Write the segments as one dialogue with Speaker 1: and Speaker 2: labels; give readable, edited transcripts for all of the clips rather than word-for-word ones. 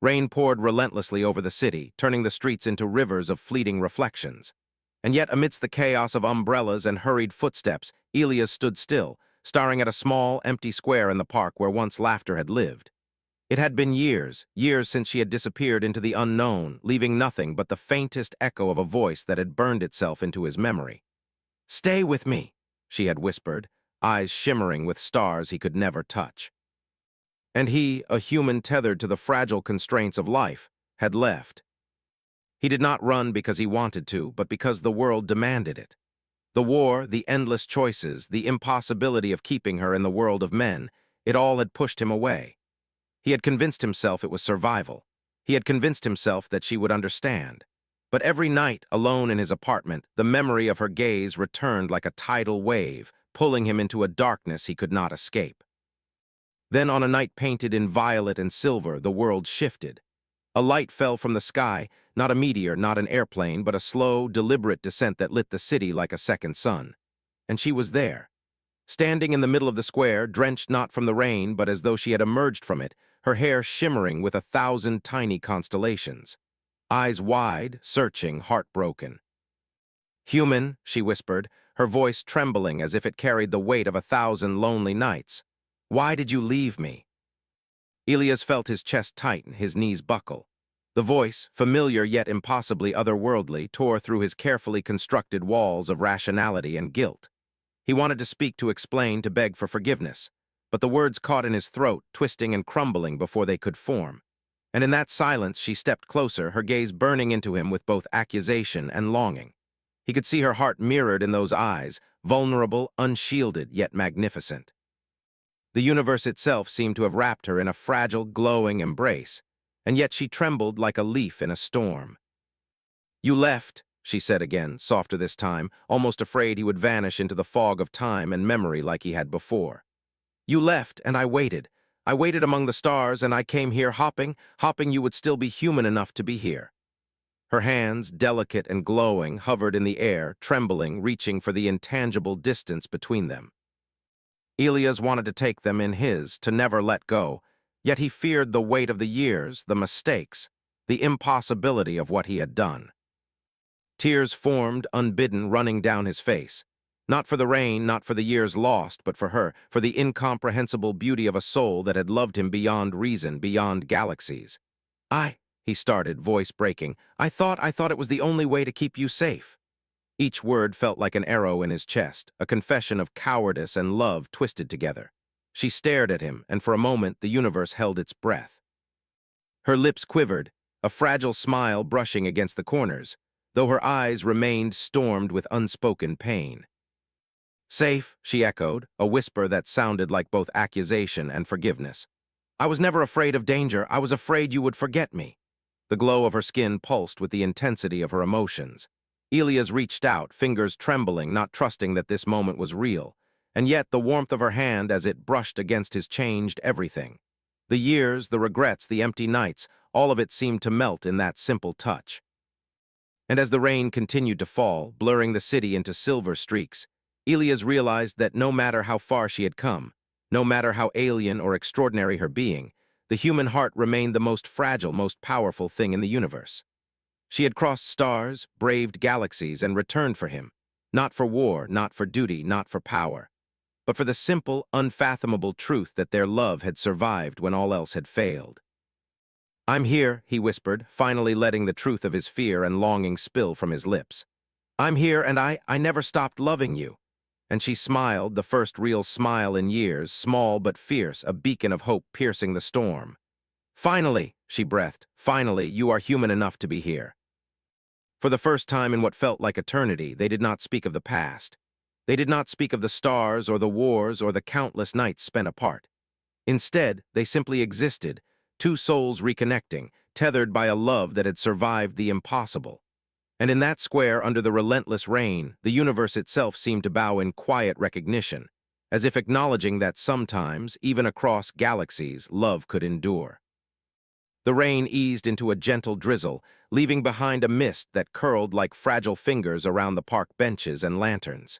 Speaker 1: Rain poured relentlessly over the city, turning the streets into rivers of fleeting reflections. And yet, amidst the chaos of umbrellas and hurried footsteps, Elias stood still, staring at a small, empty square in the park where once laughter had lived. It had been years, years since she had disappeared into the unknown, leaving nothing but the faintest echo of a voice that had burned itself into his memory. "Stay with me," she had whispered, eyes shimmering with stars he could never touch. And he, a human tethered to the fragile constraints of life, had left. He did not run because he wanted to, but because the world demanded it. The war, the endless choices, the impossibility of keeping her in the world of men, it all had pushed him away. He had convinced himself it was survival. He had convinced himself that she would understand. But every night, alone in his apartment, the memory of her gaze returned like a tidal wave, pulling him into a darkness he could not escape. Then on a night painted in violet and silver, the world shifted. A light fell from the sky, not a meteor, not an airplane, but a slow, deliberate descent that lit the city like a second sun. And she was there. Standing in the middle of the square, drenched not from the rain, but as though she had emerged from it, her hair shimmering with 1,000 tiny constellations. Eyes wide, searching, heartbroken. "Human," she whispered, her voice trembling as if it carried the weight of 1,000 lonely nights. "Why did you leave me?" Elias felt his chest tighten, his knees buckle. The voice, familiar yet impossibly otherworldly, tore through his carefully constructed walls of rationality and guilt. He wanted to speak, to explain, to beg for forgiveness, but the words caught in his throat, twisting and crumbling before they could form. And in that silence she stepped closer, her gaze burning into him with both accusation and longing. He could see her heart mirrored in those eyes, vulnerable, unshielded, yet magnificent. The universe itself seemed to have wrapped her in a fragile, glowing embrace, and yet she trembled like a leaf in a storm. "You left," she said again, softer this time, almost afraid he would vanish into the fog of time and memory like he had before. "You left, and I waited. I waited among the stars, and I came here hoping you would still be human enough to be here." Her hands, delicate and glowing, hovered in the air, trembling, reaching for the intangible distance between them. Elias wanted to take them in his, to never let go, yet he feared the weight of the years, the mistakes, the impossibility of what he had done. Tears formed, unbidden, running down his face. Not for the rain, not for the years lost, but for her, for the incomprehensible beauty of a soul that had loved him beyond reason, beyond galaxies. He started, voice breaking. I thought it was the only way to keep you safe." Each word felt like an arrow in his chest, a confession of cowardice and love twisted together. She stared at him, and for a moment the universe held its breath. Her lips quivered, a fragile smile brushing against the corners, though her eyes remained stormed with unspoken pain. "Safe," she echoed, a whisper that sounded like both accusation and forgiveness. "I was never afraid of danger. I was afraid you would forget me." The glow of her skin pulsed with the intensity of her emotions. Elias reached out, fingers trembling, not trusting that this moment was real. And yet the warmth of her hand as it brushed against his changed everything. The years, the regrets, the empty nights, all of it seemed to melt in that simple touch. And as the rain continued to fall, blurring the city into silver streaks, Elias realized that no matter how far she had come, no matter how alien or extraordinary her being, the human heart remained the most fragile, most powerful thing in the universe. She had crossed stars, braved galaxies, and returned for him, not for war, not for duty, not for power, but for the simple, unfathomable truth that their love had survived when all else had failed. "I'm here," he whispered, finally letting the truth of his fear and longing spill from his lips. "I'm here, and I never stopped loving you." And she smiled, the first real smile in years, small but fierce, a beacon of hope piercing the storm. "Finally," she breathed, "finally, you are human enough to be here." For the first time in what felt like eternity, they did not speak of the past. They did not speak of the stars or the wars or the countless nights spent apart. Instead, they simply existed, two souls reconnecting, tethered by a love that had survived the impossible. And in that square under the relentless rain, the universe itself seemed to bow in quiet recognition, as if acknowledging that sometimes, even across galaxies, love could endure. The rain eased into a gentle drizzle, leaving behind a mist that curled like fragile fingers around the park benches and lanterns.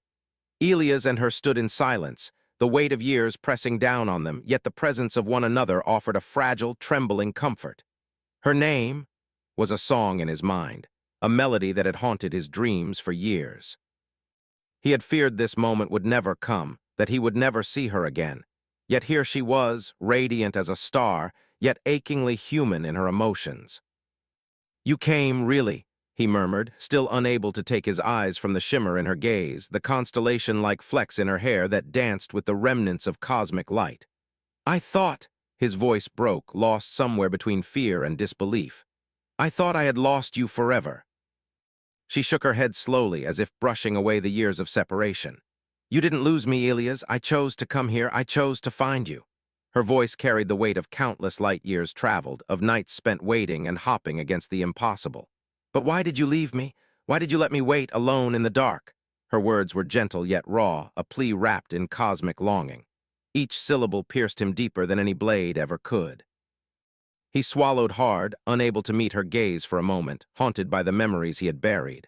Speaker 1: Elias and her stood in silence, the weight of years pressing down on them, yet the presence of one another offered a fragile, trembling comfort. Her name was a song in his mind, a melody that had haunted his dreams for years. He had feared this moment would never come, that he would never see her again. Yet here she was, radiant as a star, yet achingly human in her emotions. "You came, really," he murmured, still unable to take his eyes from the shimmer in her gaze, the constellation-like flecks in her hair that danced with the remnants of cosmic light. "I thought," his voice broke, lost somewhere between fear and disbelief. "I thought I had lost you forever." She shook her head slowly, as if brushing away the years of separation. "You didn't lose me, Elias. I chose to come here. I chose to find you." Her voice carried the weight of countless light years traveled, of nights spent waiting and hopping against the impossible. "But why did you leave me? Why did you let me wait alone in the dark?" Her words were gentle yet raw, a plea wrapped in cosmic longing. Each syllable pierced him deeper than any blade ever could. He swallowed hard, unable to meet her gaze for a moment, haunted by the memories he had buried.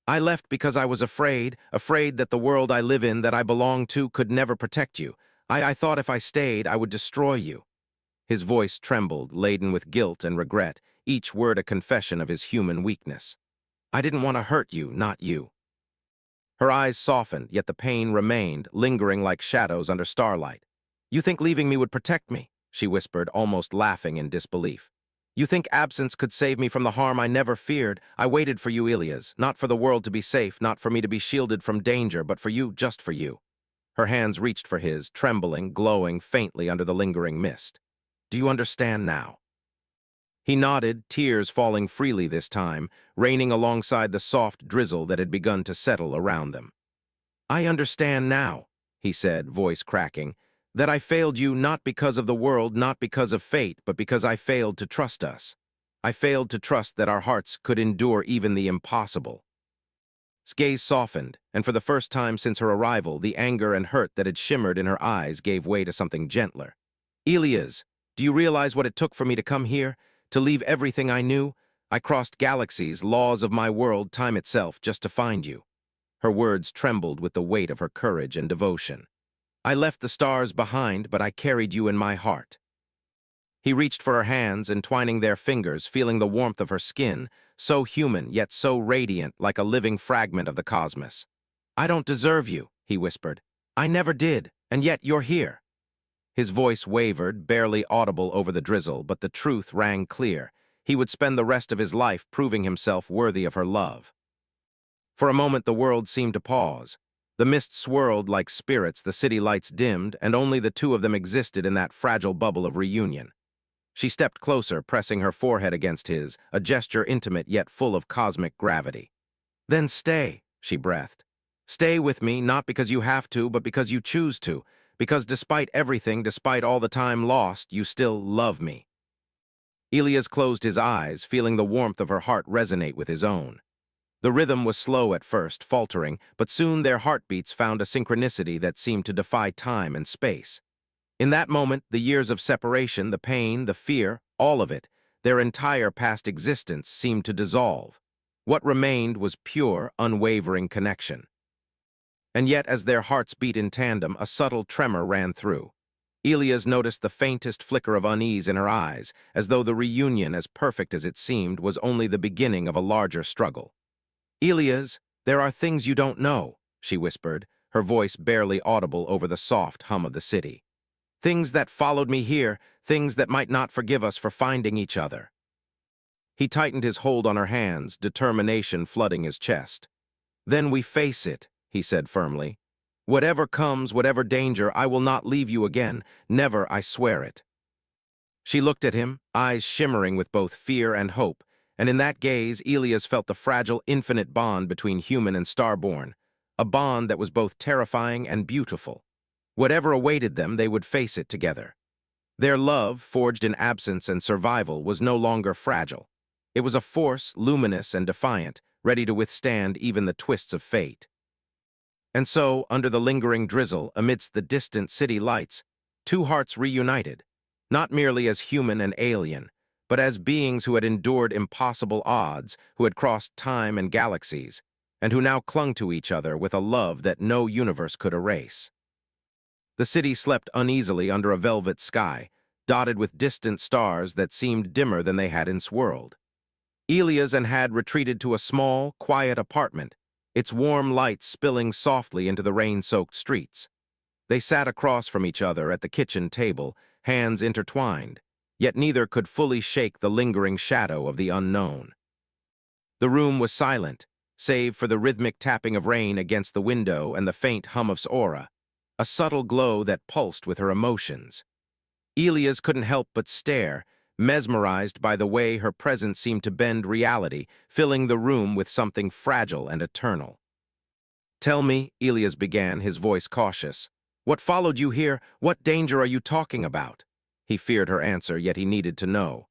Speaker 1: "I left because I was afraid that the world I live in, that I belong to, could never protect you. I thought if I stayed, I would destroy you." His voice trembled, laden with guilt and regret, each word a confession of his human weakness. "I didn't want to hurt you, not you." Her eyes softened, yet the pain remained, lingering like shadows under starlight. "You think leaving me would protect me?" she whispered, almost laughing in disbelief. "You think absence could save me from the harm I never feared? I waited for you, Elias, not for the world to be safe, not for me to be shielded from danger, but for you, just for you." Her hands reached for his, trembling, glowing faintly under the lingering mist. "Do you understand now?" He nodded, tears falling freely this time, raining alongside the soft drizzle that had begun to settle around them. "I understand now," he said, voice cracking, "that I failed you not because of the world, not because of fate, but because I failed to trust us. I failed to trust that our hearts could endure even the impossible." His gaze softened, and for the first time since her arrival, the anger and hurt that had shimmered in her eyes gave way to something gentler. "Elias, do you realize what it took for me to come here? To leave everything I knew? I crossed galaxies, laws of my world, time itself, just to find you." Her words trembled with the weight of her courage and devotion. "I left the stars behind, but I carried you in my heart." He reached for her hands, entwining their fingers, feeling the warmth of her skin, so human yet so radiant, like a living fragment of the cosmos. "I don't deserve you," he whispered. "I never did, and yet you're here." His voice wavered, barely audible over the drizzle, but the truth rang clear. He would spend the rest of his life proving himself worthy of her love. For a moment the world seemed to pause. The mist swirled like spirits, the city lights dimmed, and only the two of them existed in that fragile bubble of reunion. She stepped closer, pressing her forehead against his, a gesture intimate yet full of cosmic gravity. "Then stay," she breathed. "Stay with me, not because you have to, but because you choose to. Because despite everything, despite all the time lost, you still love me." Elias closed his eyes, feeling the warmth of her heart resonate with his own. The rhythm was slow at first, faltering, but soon their heartbeats found a synchronicity that seemed to defy time and space. In that moment, the years of separation, the pain, the fear, all of it, their entire past existence seemed to dissolve. What remained was pure, unwavering connection. And yet, as their hearts beat in tandem, a subtle tremor ran through. Elias noticed the faintest flicker of unease in her eyes, as though the reunion, as perfect as it seemed, was only the beginning of a larger struggle. "Elias, there are things you don't know," she whispered, her voice barely audible over the soft hum of the city. "Things that followed me here, things that might not forgive us for finding each other." He tightened his hold on her hands, determination flooding his chest. "Then we face it," he said firmly. "Whatever comes, whatever danger, I will not leave you again. Never, I swear it." She looked at him, eyes shimmering with both fear and hope, and in that gaze, Elias felt the fragile, infinite bond between human and starborn, a bond that was both terrifying and beautiful. Whatever awaited them, they would face it together. Their love, forged in absence and survival, was no longer fragile. It was a force, luminous and defiant, ready to withstand even the twists of fate. And so, under the lingering drizzle, amidst the distant city lights, two hearts reunited, not merely as human and alien, but as beings who had endured impossible odds, who had crossed time and galaxies, and who now clung to each other with a love that no universe could erase. The city slept uneasily under a velvet sky, dotted with distant stars that seemed dimmer than they had in Swirled. Elias and had retreated to a small, quiet apartment, its warm lights spilling softly into the rain-soaked streets. They sat across from each other at the kitchen table, hands intertwined, yet neither could fully shake the lingering shadow of the unknown. The room was silent, save for the rhythmic tapping of rain against the window and the faint hum of Sora, a subtle glow that pulsed with her emotions. Elias couldn't help but stare, mesmerized by the way her presence seemed to bend reality, filling the room with something fragile and eternal. "Tell me," Elias began, his voice cautious, "what followed you here? What danger are you talking about?" He feared her answer, yet he needed to know.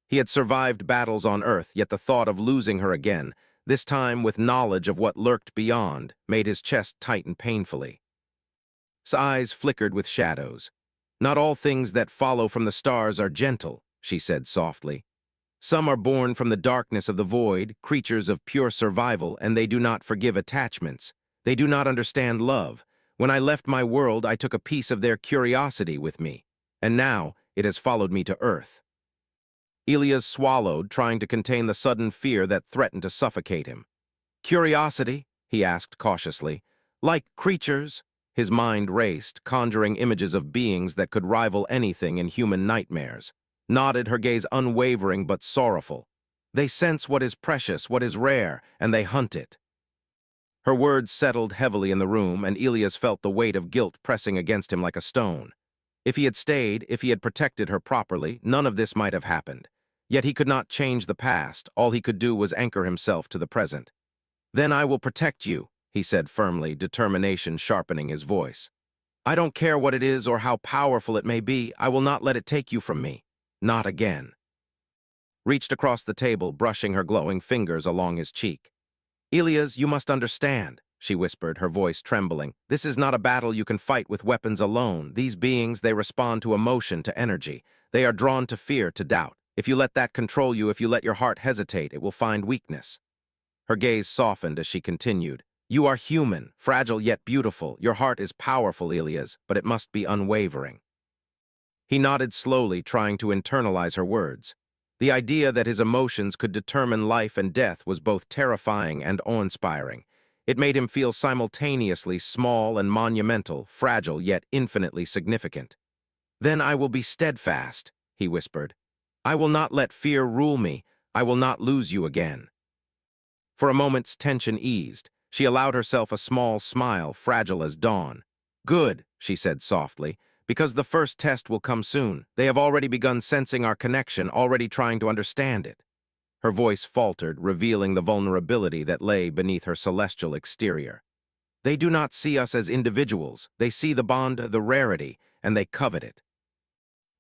Speaker 1: He had survived battles on Earth, yet the thought of losing her again, this time with knowledge of what lurked beyond, made his chest tighten painfully. His eyes flickered with shadows. "Not all things that follow from the stars are gentle," she said softly. "Some are born from the darkness of the void, creatures of pure survival, and they do not forgive attachments. They do not understand love. When I left my world, I took a piece of their curiosity with me, and now it has followed me to Earth." Elias swallowed, trying to contain the sudden fear that threatened to suffocate him. "Curiosity?" he asked cautiously. "Like creatures?" His mind raced, conjuring images of beings that could rival anything in human nightmares. Nodded, her gaze unwavering but sorrowful. "They sense what is precious, what is rare, and they hunt it." Her words settled heavily in the room, and Elias felt the weight of guilt pressing against him like a stone. If he had stayed, if he had protected her properly, none of this might have happened. Yet he could not change the past. All he could do was anchor himself to the present. "Then I will protect you," he said firmly, determination sharpening his voice. "I don't care what it is or how powerful it may be, I will not let it take you from me. Not again." Reached across the table, brushing her glowing fingers along his cheek. "Elias, you must understand," she whispered, her voice trembling. "This is not a battle you can fight with weapons alone. These beings, they respond to emotion, to energy. They are drawn to fear, to doubt. If you let that control you, if you let your heart hesitate, it will find weakness." Her gaze softened as she continued. "You are human, fragile yet beautiful. Your heart is powerful, Elias, but it must be unwavering." He nodded slowly, trying to internalize her words. The idea that his emotions could determine life and death was both terrifying and awe-inspiring. It made him feel simultaneously small and monumental, fragile yet infinitely significant. "Then I will be steadfast," he whispered. "I will not let fear rule me. I will not lose you again." For a moment's tension eased. She allowed herself a small smile, fragile as dawn. "Good," she said softly, "because the first test will come soon. They have already begun sensing our connection, already trying to understand it." Her voice faltered, revealing the vulnerability that lay beneath her celestial exterior. "They do not see us as individuals. They see the bond, the rarity, and they covet it."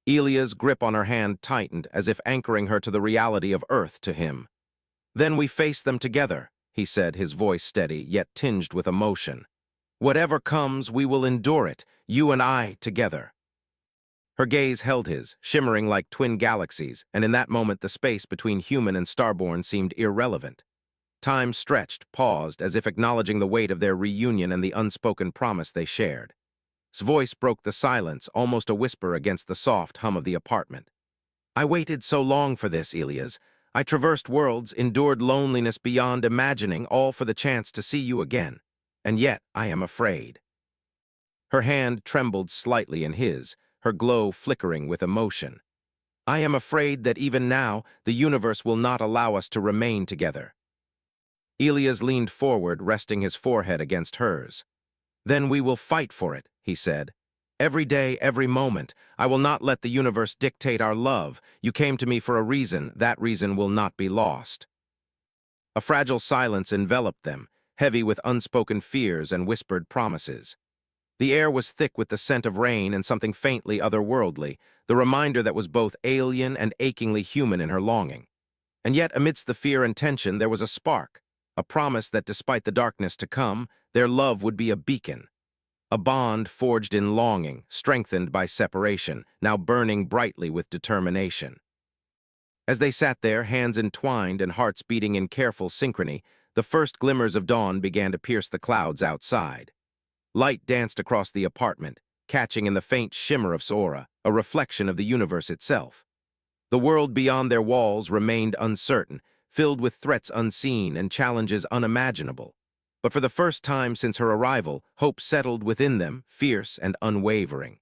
Speaker 1: Elia's grip on her hand tightened, as if anchoring her to the reality of Earth to him. "Then we face them together," he said, his voice steady, yet tinged with emotion. "Whatever comes, we will endure it, you and I together." Her gaze held his, shimmering like twin galaxies, and in that moment the space between human and starborn seemed irrelevant. Time stretched, paused, as if acknowledging the weight of their reunion and the unspoken promise they shared. His voice broke the silence, almost a whisper against the soft hum of the apartment. "I waited so long for this, Elias. I traversed worlds, endured loneliness beyond imagining, all for the chance to see you again. And yet I am afraid." Her hand trembled slightly in his, her glow flickering with emotion. "I am afraid that even now, the universe will not allow us to remain together." Elias leaned forward, resting his forehead against hers. "Then we will fight for it," he said. "Every day, every moment. I will not let the universe dictate our love. You came to me for a reason. That reason will not be lost." A fragile silence enveloped them, heavy with unspoken fears and whispered promises. The air was thick with the scent of rain and something faintly otherworldly, the reminder that was both alien and achingly human in her longing. And yet, amidst the fear and tension, there was a spark, a promise that despite the darkness to come, their love would be a beacon. A bond forged in longing, strengthened by separation, now burning brightly with determination. As they sat there, hands entwined and hearts beating in careful synchrony, the first glimmers of dawn began to pierce the clouds outside. Light danced across the apartment, catching in the faint shimmer of Sora, a reflection of the universe itself. The world beyond their walls remained uncertain, filled with threats unseen and challenges unimaginable. But for the first time since her arrival, hope settled within them, fierce and unwavering.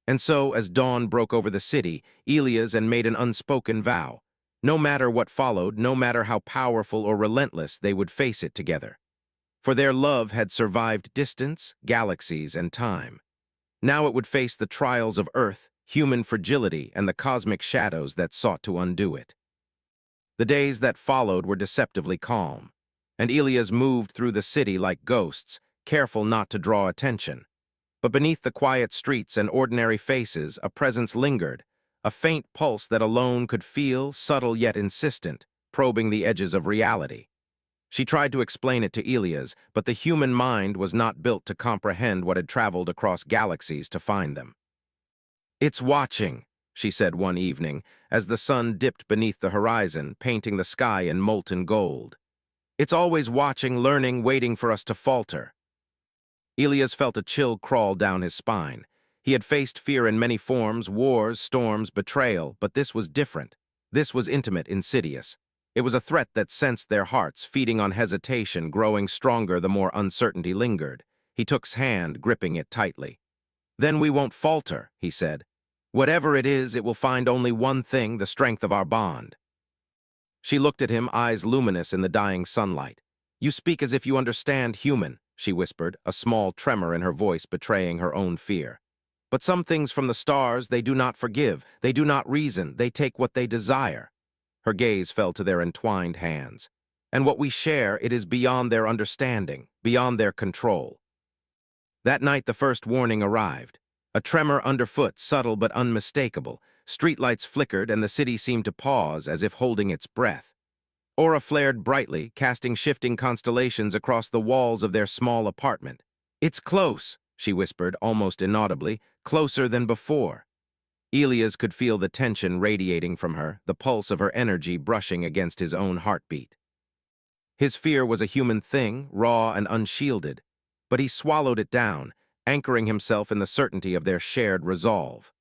Speaker 1: And so, as dawn broke over the city, Elias made an unspoken vow. No matter what followed, no matter how powerful or relentless, they would face it together. For their love had survived distance, galaxies, and time. Now it would face the trials of Earth, human fragility, and the cosmic shadows that sought to undo it. The days that followed were deceptively calm, and Elias moved through the city like ghosts, careful not to draw attention. But beneath the quiet streets and ordinary faces, a presence lingered, a faint pulse that alone could feel, subtle yet insistent, probing the edges of reality. She tried to explain it to Elias, but the human mind was not built to comprehend what had traveled across galaxies to find them. "It's watching," she said one evening, as the sun dipped beneath the horizon, painting the sky in molten gold. "It's always watching, learning, waiting for us to falter." Elias felt a chill crawl down his spine. He had faced fear in many forms, wars, storms, betrayal, but this was different. This was intimate, insidious. It was a threat that sensed their hearts, feeding on hesitation, growing stronger the more uncertainty lingered. He took his hand, gripping it tightly. "Then we won't falter," he said. "Whatever it is, it will find only one thing, the strength of our bond." She looked at him, eyes luminous in the dying sunlight. "You speak as if you understand human," she whispered, a small tremor in her voice betraying her own fear. "But some things from the stars they do not forgive, they do not reason, they take what they desire." Her gaze fell to their entwined hands. "And what we share, it is beyond their understanding, beyond their control." That night the first warning arrived. A tremor underfoot, subtle but unmistakable. Streetlights flickered and the city seemed to pause as if holding its breath. Aura flared brightly, casting shifting constellations across the walls of their small apartment. "It's close," she whispered, almost inaudibly, "closer than before." Elias could feel the tension radiating from her, the pulse of her energy brushing against his own heartbeat. His fear was a human thing, raw and unshielded, but he swallowed it down, anchoring himself in the certainty of their shared resolve.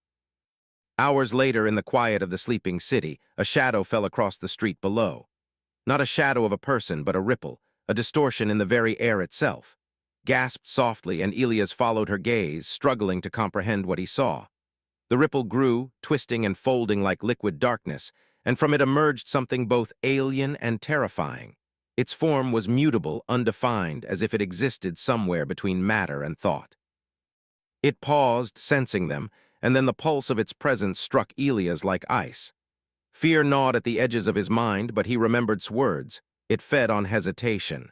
Speaker 1: Hours later, in the quiet of the sleeping city, a shadow fell across the street below. Not a shadow of a person, but a ripple, a distortion in the very air itself. Gasped softly, and Elias followed her gaze, struggling to comprehend what he saw. The ripple grew, twisting and folding like liquid darkness, and from it emerged something both alien and terrifying. Its form was mutable, undefined, as if it existed somewhere between matter and thought. It paused, sensing them, and then the pulse of its presence struck Elias like ice. Fear gnawed at the edges of his mind, but he remembered its words. It fed on hesitation.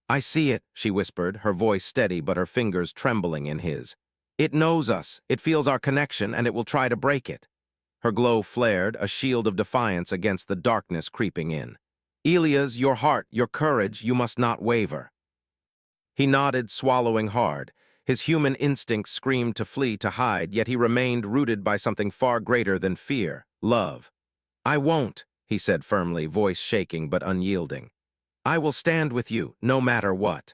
Speaker 1: "I see it," she whispered, her voice steady but her fingers trembling in his. "It knows us, it feels our connection, and it will try to break it." Her glow flared, a shield of defiance against the darkness creeping in. "Elias, your heart, your courage, you must not waver." He nodded, swallowing hard. His human instincts screamed to flee, to hide, yet he remained rooted by something far greater than fear, love. "I won't," he said firmly, voice shaking but unyielding. "I will stand with you, no matter what."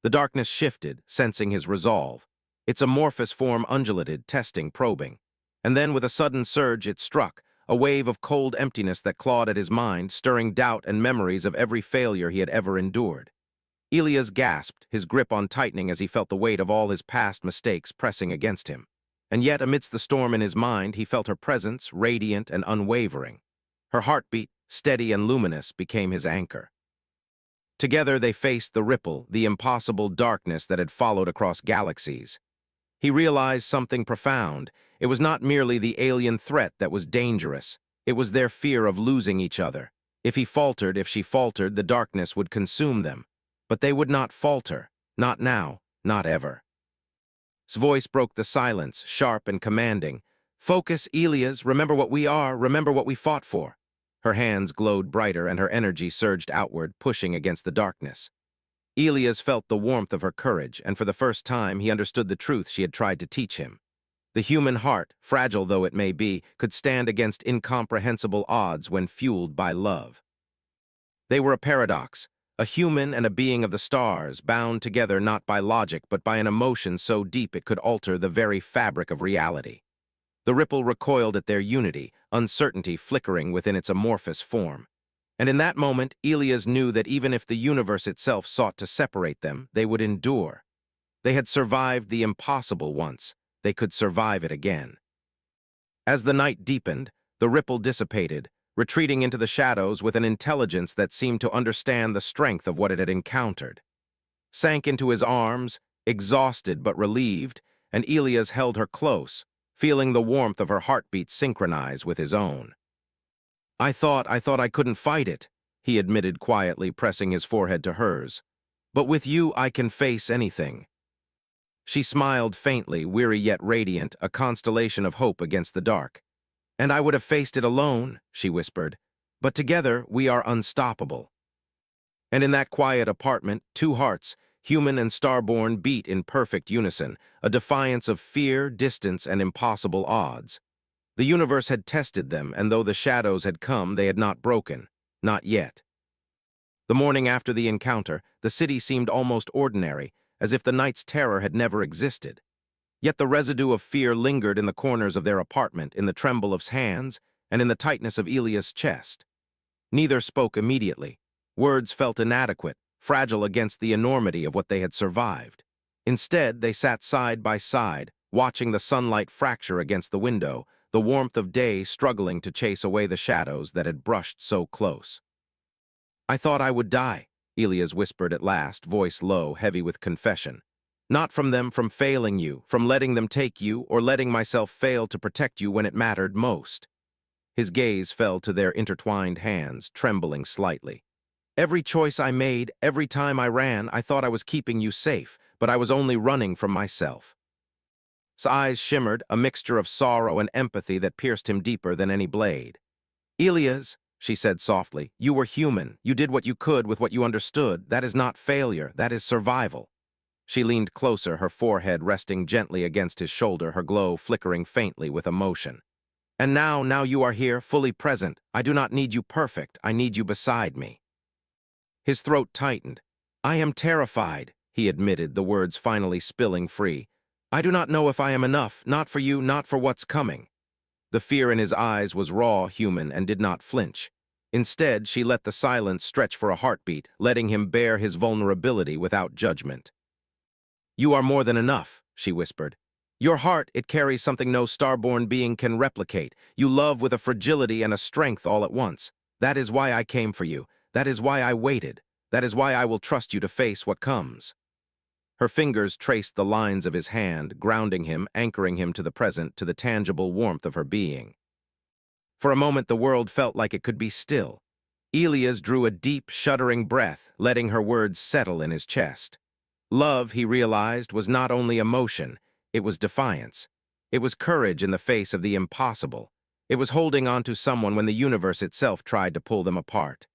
Speaker 1: The darkness shifted, sensing his resolve. Its amorphous form undulated, testing, probing. And then, with a sudden surge, it struck, a wave of cold emptiness that clawed at his mind, stirring doubt and memories of every failure he had ever endured. Elias gasped, his grip on tightening as he felt the weight of all his past mistakes pressing against him. And yet, amidst the storm in his mind, he felt her presence, radiant and unwavering. Her heartbeat, steady and luminous, became his anchor. Together they faced the ripple, the impossible darkness that had followed across galaxies. He realized something profound. It was not merely the alien threat that was dangerous. It was their fear of losing each other. If he faltered, if she faltered, the darkness would consume them. But they would not falter. Not now, not ever. His voice broke the silence, sharp and commanding. "Focus, Elias, remember what we are, remember what we fought for." Her hands glowed brighter and her energy surged outward, pushing against the darkness. Elias felt the warmth of her courage, and for the first time he understood the truth she had tried to teach him. The human heart, fragile though it may be, could stand against incomprehensible odds when fueled by love. They were a paradox, A human and a being of the stars, bound together not by logic but by an emotion so deep it could alter the very fabric of reality. The ripple recoiled at their unity, uncertainty flickering within its amorphous form. And in that moment, Elias knew that even if the universe itself sought to separate them, they would endure. They had survived the impossible once. They could survive it again. As the night deepened, the ripple dissipated, retreating into the shadows with an intelligence that seemed to understand the strength of what it had encountered. Sank into his arms, exhausted but relieved, and Elias held her close, feeling the warmth of her heartbeat synchronize with his own. I thought I couldn't fight it," he admitted quietly, pressing his forehead to hers. "But with you, I can face anything." She smiled faintly, weary yet radiant, a constellation of hope against the dark. "And I would have faced it alone," she whispered. "But together, we are unstoppable." And in that quiet apartment, two hearts, human and starborn, beat in perfect unison, a defiance of fear, distance, and impossible odds. The universe had tested them, and though the shadows had come, they had not broken. Not yet. The morning after the encounter, the city seemed almost ordinary, as if the night's terror had never existed. Yet the residue of fear lingered in the corners of their apartment, in the tremble of hands, and in the tightness of Elias' chest. Neither spoke immediately. Words felt inadequate, fragile against the enormity of what they had survived. Instead, they sat side by side, watching the sunlight fracture against the window, the warmth of day struggling to chase away the shadows that had brushed so close. "I thought I would die," Elias whispered at last, voice low, heavy with confession. "Not from them, from failing you, from letting them take you, or letting myself fail to protect you when it mattered most." His gaze fell to their intertwined hands, trembling slightly. "Every choice I made, every time I ran, I thought I was keeping you safe, but I was only running from myself." His eyes shimmered, a mixture of sorrow and empathy that pierced him deeper than any blade. "Elias," she said softly, "you were human. You did what you could with what you understood. That is not failure, that is survival." She leaned closer, her forehead resting gently against his shoulder, her glow flickering faintly with emotion. "And now you are here, fully present. I do not need you perfect, I need you beside me." His throat tightened. "I am terrified," he admitted, the words finally spilling free. "I do not know if I am enough, not for you, not for what's coming." The fear in his eyes was raw, human, and did not flinch. Instead, she let the silence stretch for a heartbeat, letting him bear his vulnerability without judgment. "You are more than enough," she whispered. "Your heart, it carries something no starborn being can replicate. You love with a fragility and a strength all at once. That is why I came for you. That is why I waited. That is why I will trust you to face what comes." Her fingers traced the lines of his hand, grounding him, anchoring him to the present, to the tangible warmth of her being. For a moment, the world felt like it could be still. Elias drew a deep, shuddering breath, letting her words settle in his chest. Love, he realized, was not only emotion, it was defiance. It was courage in the face of the impossible. It was holding on to someone when the universe itself tried to pull them apart.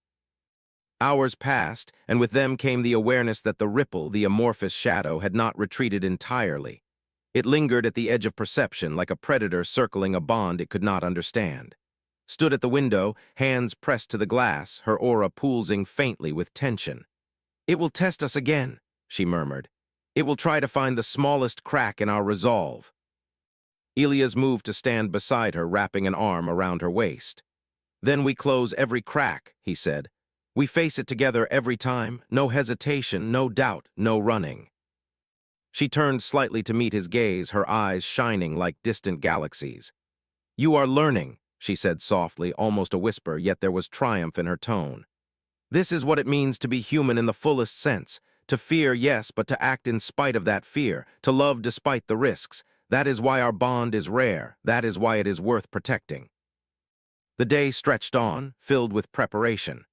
Speaker 1: Hours passed, and with them came the awareness that the ripple, the amorphous shadow, had not retreated entirely. It lingered at the edge of perception like a predator circling a bond it could not understand. Stood at the window, hands pressed to the glass, her aura pulsing faintly with tension. "It will test us again," she murmured. "It will try to find the smallest crack in our resolve." Elias moved to stand beside her, wrapping an arm around her waist. "Then we close every crack," he said. "We face it together every time, no hesitation, no doubt, no running." She turned slightly to meet his gaze, her eyes shining like distant galaxies. "You are learning," she said softly, almost a whisper, yet there was triumph in her tone. "This is what it means to be human in the fullest sense. To fear, yes, but to act in spite of that fear, to love despite the risks. That is why our bond is rare. That is why it is worth protecting." The day stretched on, filled with preparation.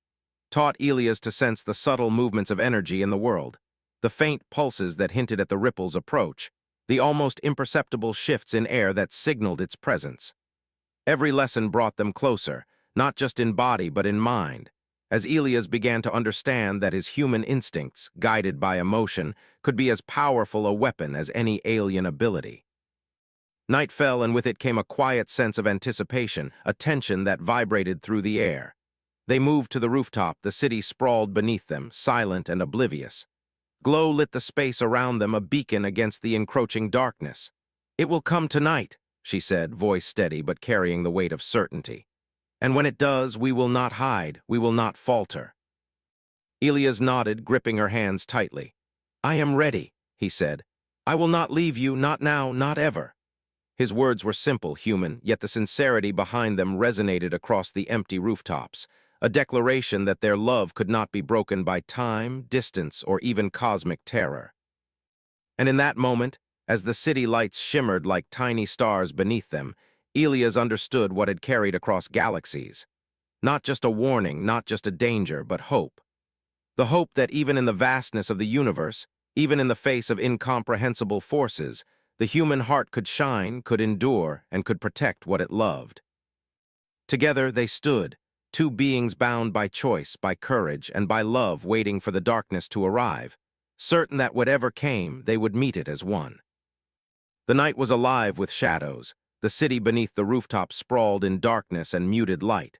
Speaker 1: Taught Elias to sense the subtle movements of energy in the world, the faint pulses that hinted at the ripple's approach, the almost imperceptible shifts in air that signaled its presence. Every lesson brought them closer, not just in body but in mind, as Elias began to understand that his human instincts, guided by emotion, could be as powerful a weapon as any alien ability. Night fell, and with it came a quiet sense of anticipation, a tension that vibrated through the air. They moved to the rooftop, the city sprawled beneath them, silent and oblivious. Glow lit the space around them, a beacon against the encroaching darkness. "It will come tonight," she said, voice steady but carrying the weight of certainty. "And when it does, we will not hide, we will not falter." Elias nodded, gripping her hands tightly. "I am ready," he said. "I will not leave you, not now, not ever." His words were simple, human, yet the sincerity behind them resonated across the empty rooftops, a declaration that their love could not be broken by time, distance, or even cosmic terror. And in that moment, as the city lights shimmered like tiny stars beneath them, Elias understood what had carried across galaxies. Not just a warning, not just a danger, but hope. The hope that even in the vastness of the universe, even in the face of incomprehensible forces, the human heart could shine, could endure, and could protect what it loved. Together they stood, two beings bound by choice, by courage, and by love, waiting for the darkness to arrive, certain that whatever came, they would meet it as one. The night was alive with shadows. The city beneath the rooftop sprawled in darkness and muted light.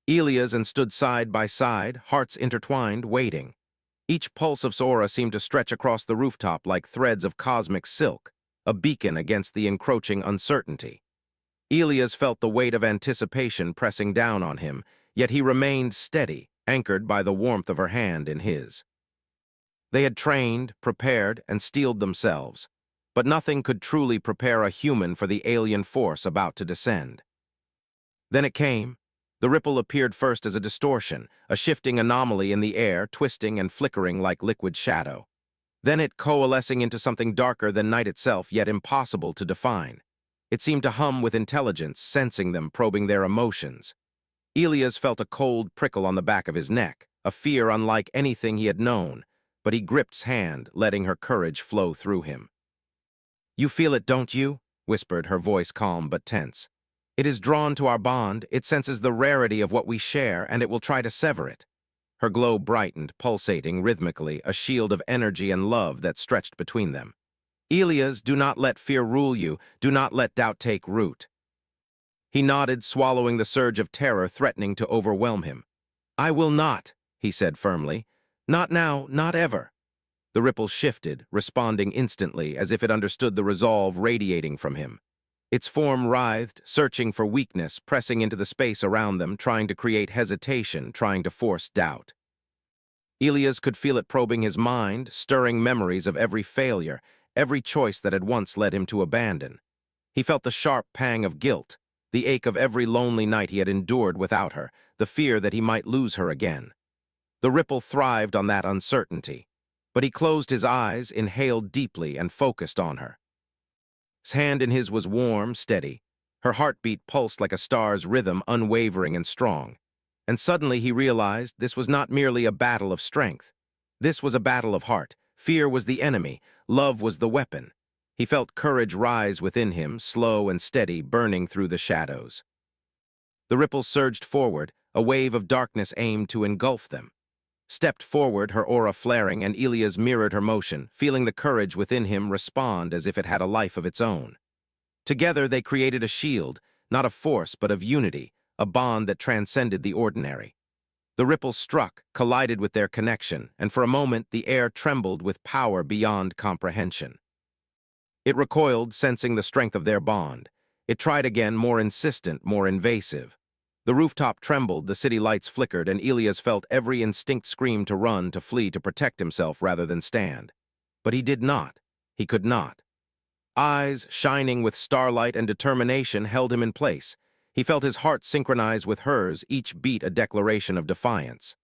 Speaker 1: Elias and stood side by side, hearts intertwined, waiting. Each pulse of aura seemed to stretch across the rooftop like threads of cosmic silk, a beacon against the encroaching uncertainty. Elias felt the weight of anticipation pressing down on him, yet he remained steady, anchored by the warmth of her hand in his. They had trained, prepared, and steeled themselves, but nothing could truly prepare a human for the alien force about to descend. Then it came. The ripple appeared first as a distortion, a shifting anomaly in the air, twisting and flickering like liquid shadow. Then it coalescing into something darker than night itself, yet impossible to define. It seemed to hum with intelligence, sensing them, probing their emotions. Elias felt a cold prickle on the back of his neck, a fear unlike anything he had known, but he gripped her hand, letting her courage flow through him. "You feel it, don't you?" whispered, her voice calm but tense. "It is drawn to our bond, it senses the rarity of what we share, and it will try to sever it." Her glow brightened, pulsating rhythmically, a shield of energy and love that stretched between them. "Elias, do not let fear rule you, do not let doubt take root." He nodded, swallowing the surge of terror threatening to overwhelm him. "I will not," he said firmly. "Not now, not ever." The ripple shifted, responding instantly, as if it understood the resolve radiating from him. Its form writhed, searching for weakness, pressing into the space around them, trying to create hesitation, trying to force doubt. Elias could feel it probing his mind, stirring memories of every failure, every choice that had once led him to abandon. He felt the sharp pang of guilt, the ache of every lonely night he had endured without her, the fear that he might lose her again. The ripple thrived on that uncertainty, but he closed his eyes, inhaled deeply, and focused on her. His hand in his was warm, steady. Her heartbeat pulsed like a star's rhythm, unwavering and strong. And suddenly he realized this was not merely a battle of strength. This was a battle of heart. Fear was the enemy, love was the weapon. He felt courage rise within him, slow and steady, burning through the shadows. The ripple surged forward, a wave of darkness aimed to engulf them. Stepped forward, her aura flaring, and Elias mirrored her motion, feeling the courage within him respond as if it had a life of its own. Together they created a shield, not of force but of unity, a bond that transcended the ordinary. The ripple struck, collided with their connection, and for a moment the air trembled with power beyond comprehension. It recoiled, sensing the strength of their bond. It tried again, more insistent, more invasive. The rooftop trembled, the city lights flickered, and Elias felt every instinct scream to run, to flee, to protect himself rather than stand. But he did not. He could not. Eyes, shining with starlight and determination, held him in place. He felt his heart synchronize with hers, each beat a declaration of defiance.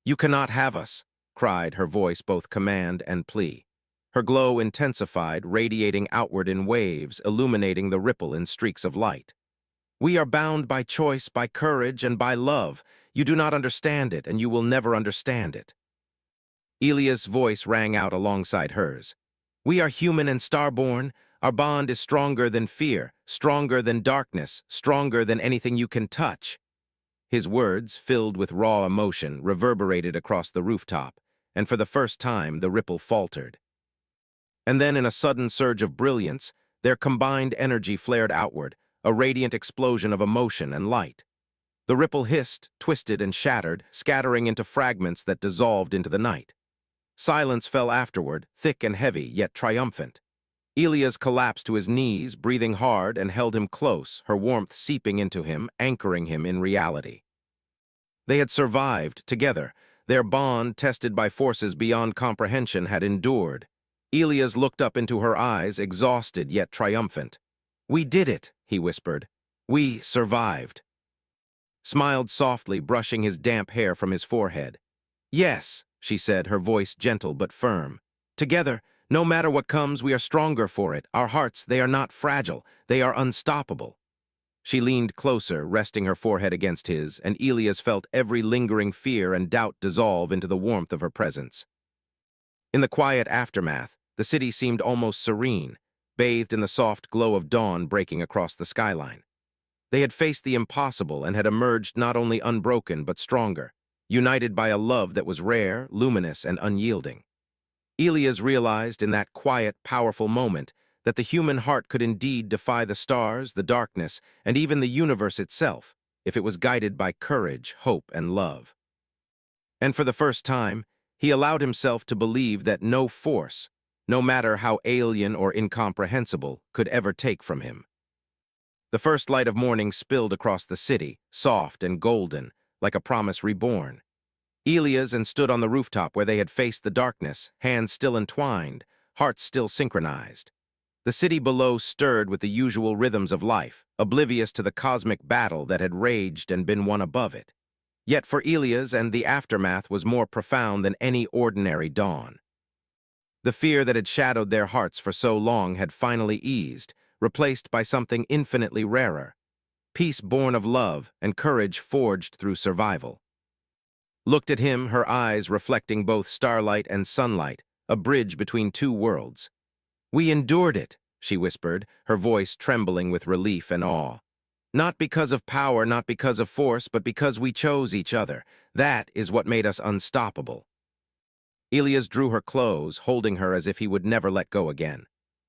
Speaker 1: "You cannot have us," cried, her voice both command and plea. Her glow intensified, radiating outward in waves, illuminating the ripple in streaks of light. "We are bound by choice, by courage, and by love. You do not understand it, and you will never understand it." Elias' voice rang out alongside hers. "We are human and starborn. Our bond is stronger than fear, stronger than darkness, stronger than anything you can touch." His words, filled with raw emotion, reverberated across the rooftop, and for the first time the ripple faltered. And then in a sudden surge of brilliance, their combined energy flared outward, a radiant explosion of emotion and light. The ripple hissed, twisted, and shattered, scattering into fragments that dissolved into the night. Silence fell afterward, thick and heavy, yet triumphant. Elias collapsed to his knees, breathing hard, and held him close, her warmth seeping into him, anchoring him in reality. They had survived, together. Their bond, tested by forces beyond comprehension, had endured. Elias looked up into her eyes, exhausted yet triumphant. "We did it," he whispered. "We survived." Smiled softly, brushing his damp hair from his forehead. "Yes," she said, her voice gentle but firm. "Together, no matter what comes, we are stronger for it. Our hearts, they are not fragile. They are unstoppable." She leaned closer, resting her forehead against his, and Elias felt every lingering fear and doubt dissolve into the warmth of her presence. In the quiet aftermath, the city seemed almost serene, bathed in the soft glow of dawn breaking across the skyline. They had faced the impossible and had emerged not only unbroken but stronger, united by a love that was rare, luminous, and unyielding. Elias realized in that quiet, powerful moment that the human heart could indeed defy the stars, the darkness, and even the universe itself, if it was guided by courage, hope, and love. And for the first time, he allowed himself to believe that no force, no matter how alien or incomprehensible, could ever take from him. The first light of morning spilled across the city, soft and golden, like a promise reborn. Elias and stood on the rooftop where they had faced the darkness, hands still entwined, hearts still synchronized. The city below stirred with the usual rhythms of life, oblivious to the cosmic battle that had raged and been won above it. Yet for Elias and the aftermath was more profound than any ordinary dawn. The fear that had shadowed their hearts for so long had finally eased, replaced by something infinitely rarer. Peace born of love and courage forged through survival. Looked at him, her eyes reflecting both starlight and sunlight, a bridge between two worlds. "We endured it," she whispered, her voice trembling with relief and awe. "Not because of power, not because of force, but because we chose each other. That is what made us unstoppable." Elias drew her close, holding her as if he would never let go again.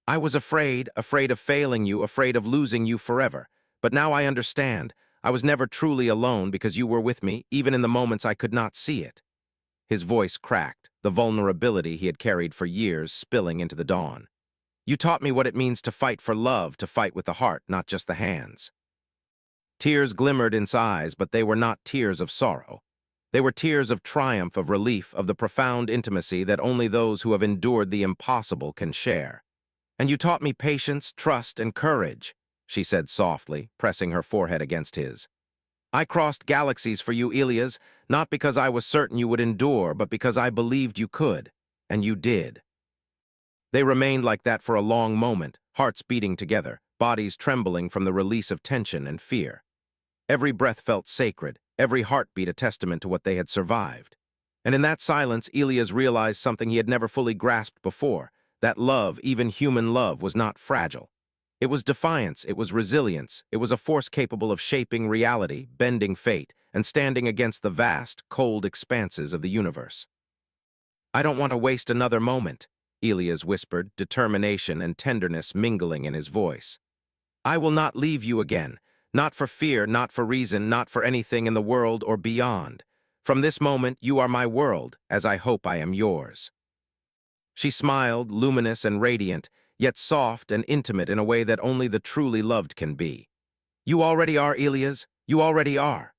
Speaker 1: "I was afraid of failing you, afraid of losing you forever. But now I understand. I was never truly alone because you were with me, even in the moments I could not see it." His voice cracked, the vulnerability he had carried for years spilling into the dawn. "You taught me what it means to fight for love, to fight with the heart, not just the hands." Tears glimmered in his eyes, but they were not tears of sorrow. They were tears of triumph, of relief, of the profound intimacy that only those who have endured the impossible can share. "And you taught me patience, trust, and courage," she said softly, pressing her forehead against his. "I crossed galaxies for you, Elias, not because I was certain you would endure, but because I believed you could. And you did." They remained like that for a long moment, hearts beating together, bodies trembling from the release of tension and fear. Every breath felt sacred, every heartbeat a testament to what they had survived. And in that silence, Elias realized something he had never fully grasped before, that love, even human love, was not fragile. It was defiance, it was resilience, it was a force capable of shaping reality, bending fate, and standing against the vast, cold expanses of the universe. "I don't want to waste another moment," Elias whispered, determination and tenderness mingling in his voice. "I will not leave you again, not for fear, not for reason, not for anything in the world or beyond. From this moment, you are my world, as I hope I am yours." She smiled, luminous and radiant, yet soft and intimate in a way that only the truly loved can be. "You already are, Elias. You already are."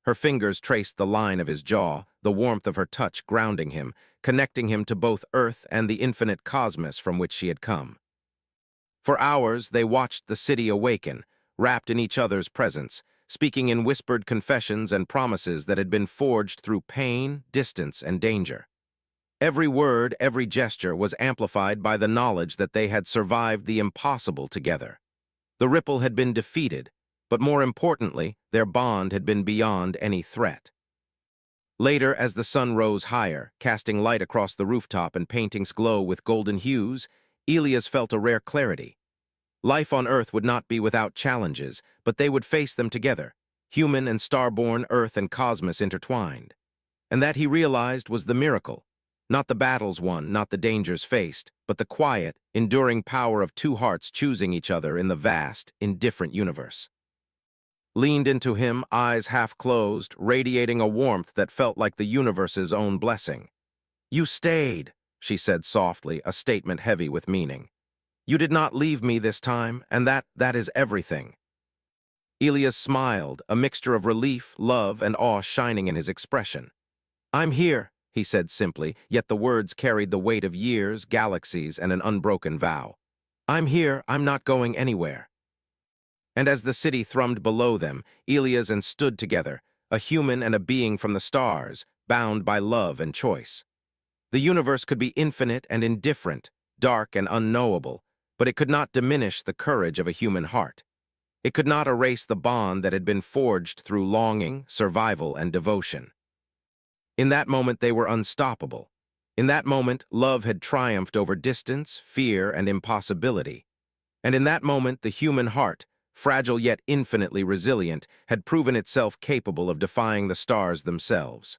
Speaker 1: Her fingers traced the line of his jaw, the warmth of her touch grounding him, connecting him to both Earth and the infinite cosmos from which she had come. For hours, they watched the city awaken, wrapped in each other's presence, speaking in whispered confessions and promises that had been forged through pain, distance, and danger. Every word, every gesture was amplified by the knowledge that they had survived the impossible together. The ripple had been defeated, but more importantly, their bond had been beyond any threat. Later, as the sun rose higher, casting light across the rooftop and painting its glow with golden hues, Elias felt a rare clarity. Life on Earth would not be without challenges, but they would face them together, human and starborn, Earth and cosmos intertwined. And that, he realized, was the miracle. Not the battles won, not the dangers faced, but the quiet, enduring power of two hearts choosing each other in the vast, indifferent universe. leaned into him, eyes half closed, radiating a warmth that felt like the universe's own blessing. "You stayed," she said softly, a statement heavy with meaning. "You did not leave me this time, and that is everything." Elias smiled, a mixture of relief, love, and awe shining in his expression. "I'm here," he said simply, yet the words carried the weight of years, galaxies, and an unbroken vow. "I'm here, I'm not going anywhere." And as the city thrummed below them, Elias and stood together, a human and a being from the stars, bound by love and choice. The universe could be infinite and indifferent, dark and unknowable, but it could not diminish the courage of a human heart. It could not erase the bond that had been forged through longing, survival, and devotion. In that moment, they were unstoppable. In that moment, love had triumphed over distance, fear, and impossibility. And in that moment, the human heart, fragile yet infinitely resilient, had proven itself capable of defying the stars themselves.